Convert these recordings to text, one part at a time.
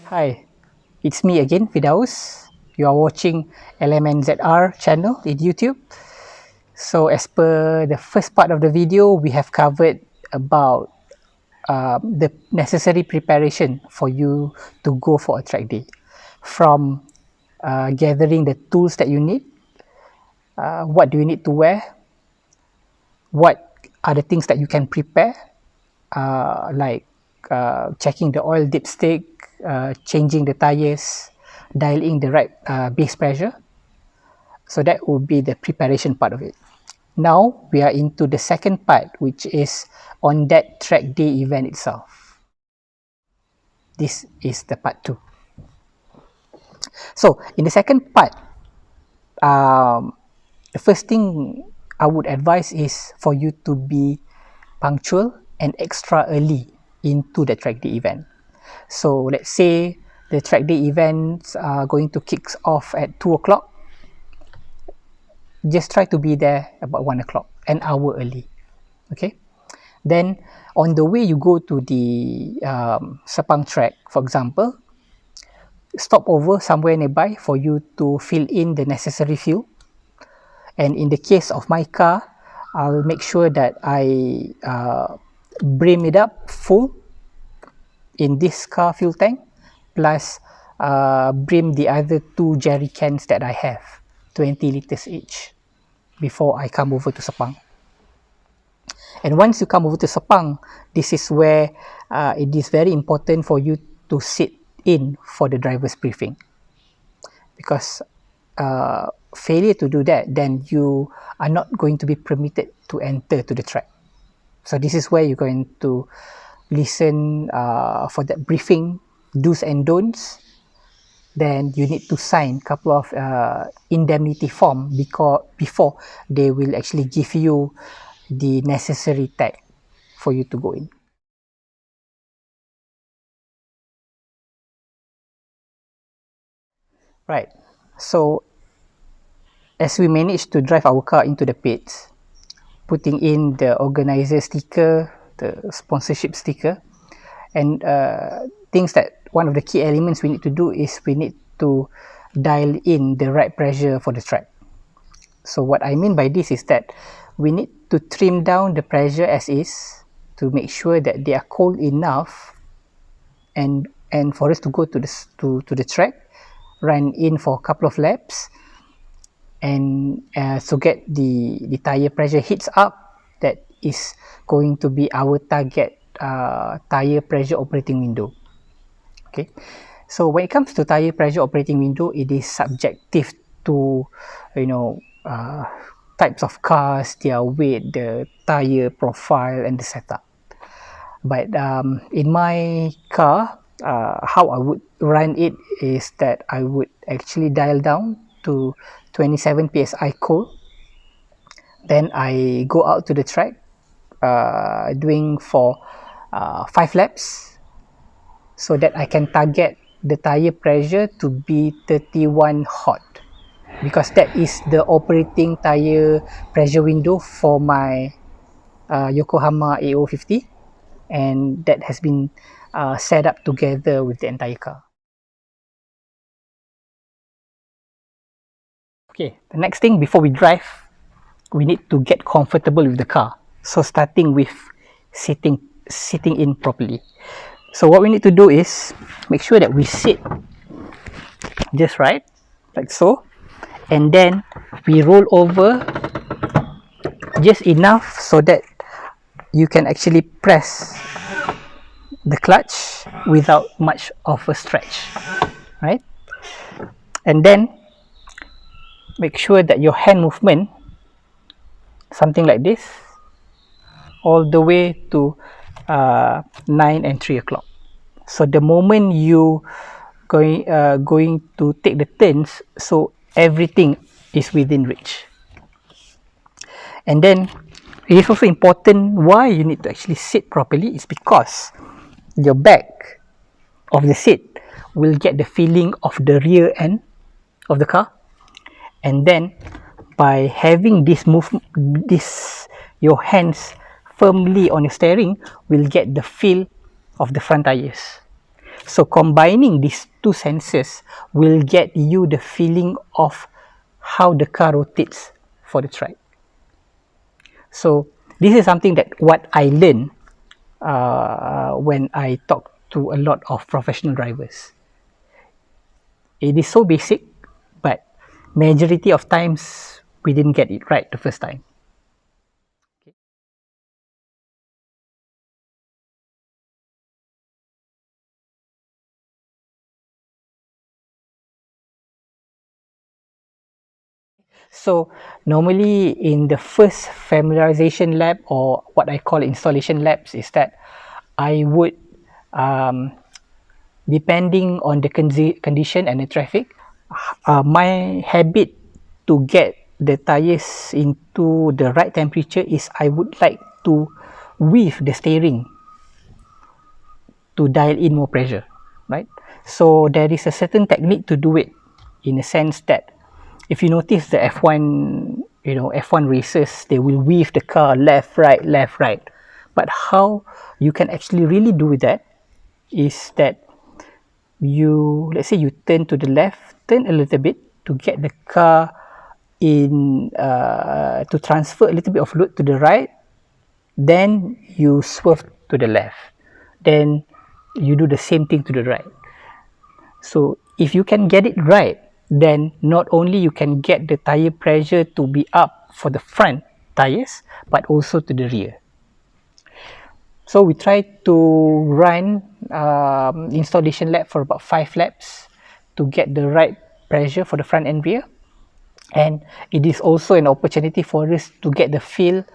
Hi, it's me again, Firdaus. You are watching LMNZR channel in YouTube. So as per the first part of the video, we have covered about the necessary preparation for you to go for a track day. From gathering the tools that you need, what do you need to wear, what are the things that you can prepare, like checking the oil dipstick, changing the tires, dialing the right base pressure. So that would be the preparation part of it. Now we are into the second part, which is on that track day event itself. This is the part 2. So in the second part, the first thing I would advise is for you to be punctual and extra early into the track day event. So let's say the track day events are going to kick off at 2 o'clock. Just try to be there about 1 o'clock, an hour early. Okay. Then on the way you go to the Sepang track, for example, stop over somewhere nearby for you to fill in the necessary fuel. And in the case of my car, I'll make sure that I brim it up full in this car fuel tank, plus brim the other 2 jerry cans that I have, 20 liters each, before I come over to Sepang. And once you come over to Sepang, this is where it is very important for you to sit in for the driver's briefing, because failure to do that, then you are not going to be permitted to enter to the track. So this is where you're going to listen for that briefing, do's and don'ts. Then you need to sign a couple of indemnity form before they will actually give you the necessary tag for you to go in. Right, so as we managed to drive our car into the pits, putting in the organizer sticker, the sponsorship sticker, and things that one of the key elements we need to do is we need to dial in the right pressure for the track. So what I mean by this is that we need to trim down the pressure as is to make sure that they are cold enough, and for us to go to the track, run in for a couple of laps, and so get the tire pressure hits up. That is going to be our target tire pressure operating window. Okay, so when it comes to tire pressure operating window, it is subjective to, you know, types of cars, their weight, the tire profile, and the setup. But in my car, how I would run it is that I would actually dial down to 27 psi cold. Then I go out to the track, doing for 5 laps, so that I can target the tire pressure to be 31 hot, because that is the operating tire pressure window for my Yokohama A050, and that has been set up together with the entire car. Okay, the next thing before we drive, we need to get comfortable with the car. So starting with sitting in properly. So what we need to do is make sure that we sit just right, like so, and then we roll over just enough so that you can actually press the clutch without much of a stretch, right? And then make sure that your hand movement, something like this, all the way to 9 and 3 o'clock. So the moment you going to take the turns, so everything is within reach. And then it is also important why you need to actually sit properly is because your back of the seat will get the feeling of the rear end of the car, and then by having this your hands firmly on your steering will get the feel of the front tires. So combining these two senses will get you the feeling of how the car rotates for the track. So this is something that what I learned when I talk to a lot of professional drivers. It is so basic, but majority of times we didn't get it right the first time. So normally in the first familiarization lab, or what I call installation labs, is that I would, depending on the condition and the traffic, my habit to get the tires into the right temperature is I would like to weave the steering to dial in more pressure, right? So there is a certain technique to do it, in a sense that if you notice the F1, F1 races, they will weave the car left, right, left, right. But how you can actually really do that is that let's say you turn to the left, turn a little bit to get the car in, to transfer a little bit of load to the right, then you swerve to the left, then you do the same thing to the right. So if you can get it right, then not only you can get the tire pressure to be up for the front tires, but also to the rear. So we try to run installation lap for about 5 laps to get the right pressure for the front and rear. And it is also an opportunity for us to get the feel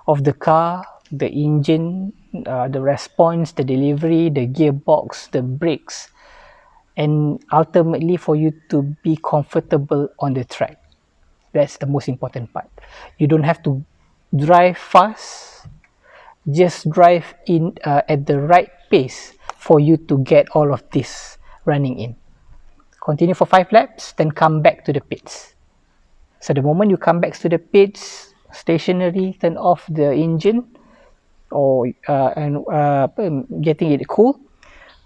of the car, the engine, the response, the delivery, the gearbox, the brakes, and ultimately for you to be comfortable on the track. That's the most important part. You don't have to drive fast, just drive in at the right pace for you to get all of this running in. Continue for 5 laps, then come back to the pits. So the moment you come back to the pits, stationary, turn off the engine, or getting it cool.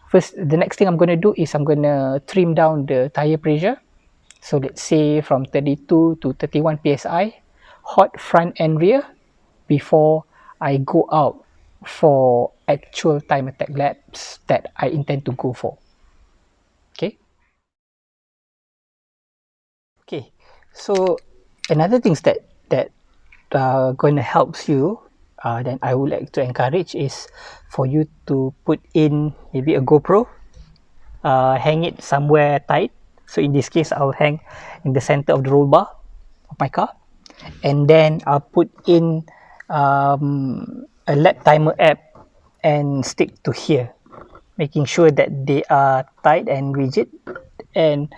First, the next thing I'm going to do is I'm going to trim down the tire pressure. So let's say from 32 to 31 psi, hot front and rear, before I go out for actual time attack laps that I intend to go for. Okay. Okay. So another things that going to helps you, then I would like to encourage is for you to put in maybe a GoPro, hang it somewhere tight. So in this case, I'll hang in the center of the roll bar of my car, and then I'll put in a lap timer app and stick to here, making sure that they are tight and rigid and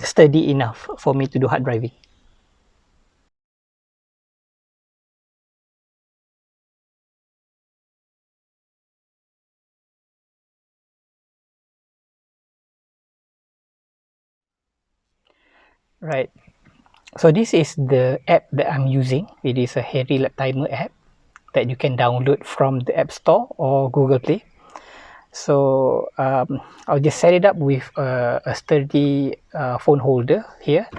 sturdy enough for me to do hard driving. Right. So this is the app that I'm using. It is a Harry Lap Timer app that you can download from the App Store or Google Play. So I'll just set it up with a sturdy phone holder here.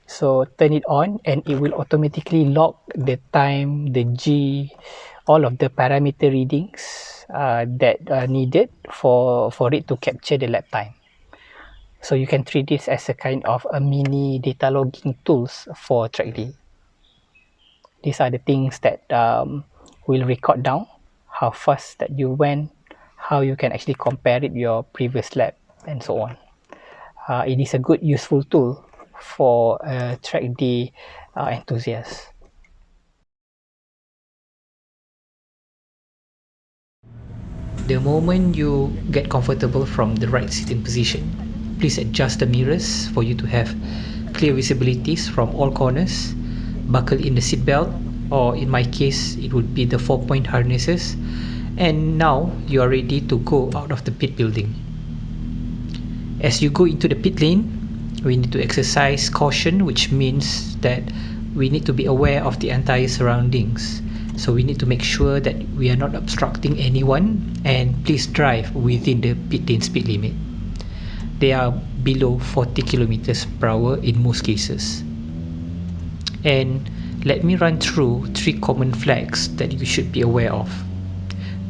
So turn it on and it will automatically log the time, the G, all of the parameter readings that are needed for it to capture the lap time. So you can treat this as a kind of a mini data logging tools for Trackday. These are the things that will record down how fast that you went, how you can actually compare it your previous lap, and so on. It is a good useful tool for Trackday enthusiasts. The moment you get comfortable from the right sitting position, please adjust the mirrors for you to have clear visibilities from all corners. Buckle in the seat belt, or in my case it would be the 4-point harnesses, and now you are ready to go out of the pit building. As you go into the pit lane, we need to exercise caution, which means that we need to be aware of the entire surroundings. So we need to make sure that we are not obstructing anyone, and please drive within the pit lane speed limit. They are below 40 kilometers per hour in most cases. And let me run through 3 common flags that you should be aware of.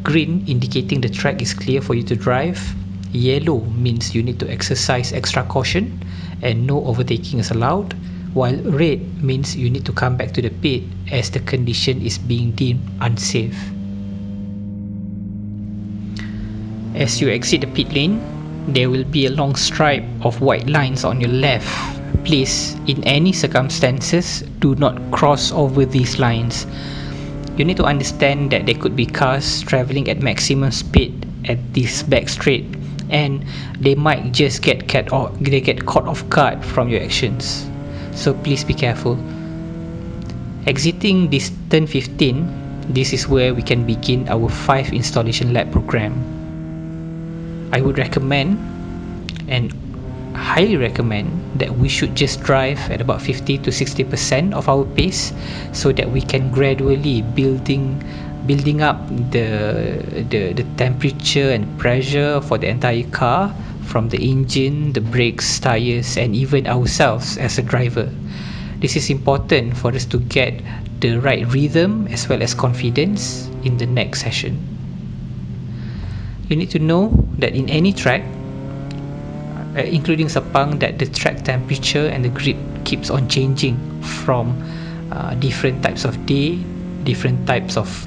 Green indicating the track is clear for you to drive. Yellow means you need to exercise extra caution and no overtaking is allowed, while red means you need to come back to the pit as the condition is being deemed unsafe. As you exit the pit lane, there will be a long stripe of white lines on your left. Please, in any circumstances, do not cross over these lines. You need to understand that there could be cars traveling at maximum speed at this back straight, and they might just get caught off guard from your actions. So please be careful. Exiting this turn 15, this is where we can begin our 5 installation lap program. I would recommend and highly recommend that we should just drive at about 50 to 60% of our pace, so that we can gradually building up the temperature and pressure for the entire car, from the engine, the brakes, tires, and even ourselves as a driver. This is important for us to get the right rhythm as well as confidence in the next session. You need to know that in any track, including Sepang, that the track temperature and the grip keeps on changing from different types of day, different types of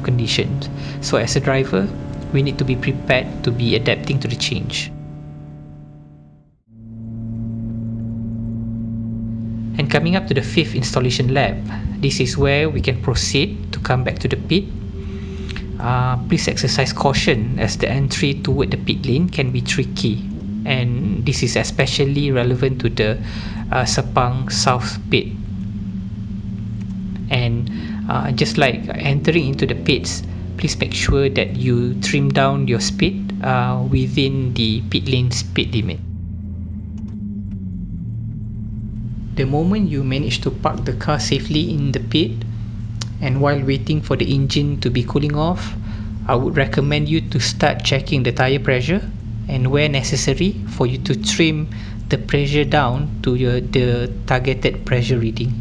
conditions. So as a driver, we need to be prepared to be adapting to the change. And coming up to the 5th installation lap, this is where we can proceed to come back to the pit. Please exercise caution as the entry toward the pit lane can be tricky, and this is especially relevant to the Sepang South pit. And just like entering into the pits, please make sure that you trim down your speed within the pit lane speed limit. The moment you manage to park the car safely in the pit, and while waiting for the engine to be cooling off, I would recommend you to start checking the tire pressure, and where necessary for you to trim the pressure down to the targeted pressure reading.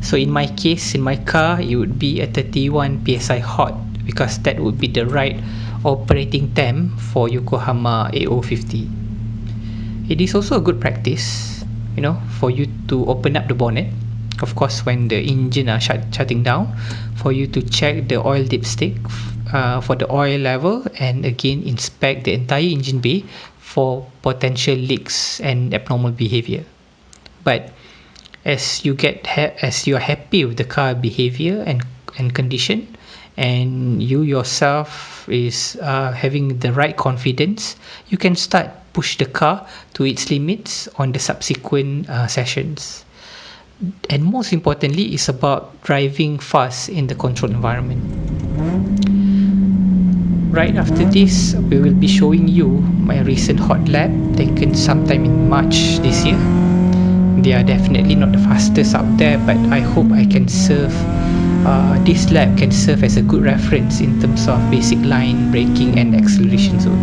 So in my case, in my car, it would be a 31 psi hot, because that would be the right operating temp for Yokohama A050. It is also a good practice, for you to open up the bonnet, of course when the engine are shutting down, for you to check the oil dipstick for the oil level, and again inspect the entire engine bay for potential leaks and abnormal behavior. But as you are happy with the car behavior and condition, and you yourself is having the right confidence, you can start push the car to its limits on the subsequent sessions. And most importantly, it's about driving fast in the controlled environment. Right after this, we will be showing you my recent hot lap taken sometime in March this year. They are definitely not the fastest out there, but I hope I can serve this lap can serve as a good reference in terms of basic line, braking and acceleration zone.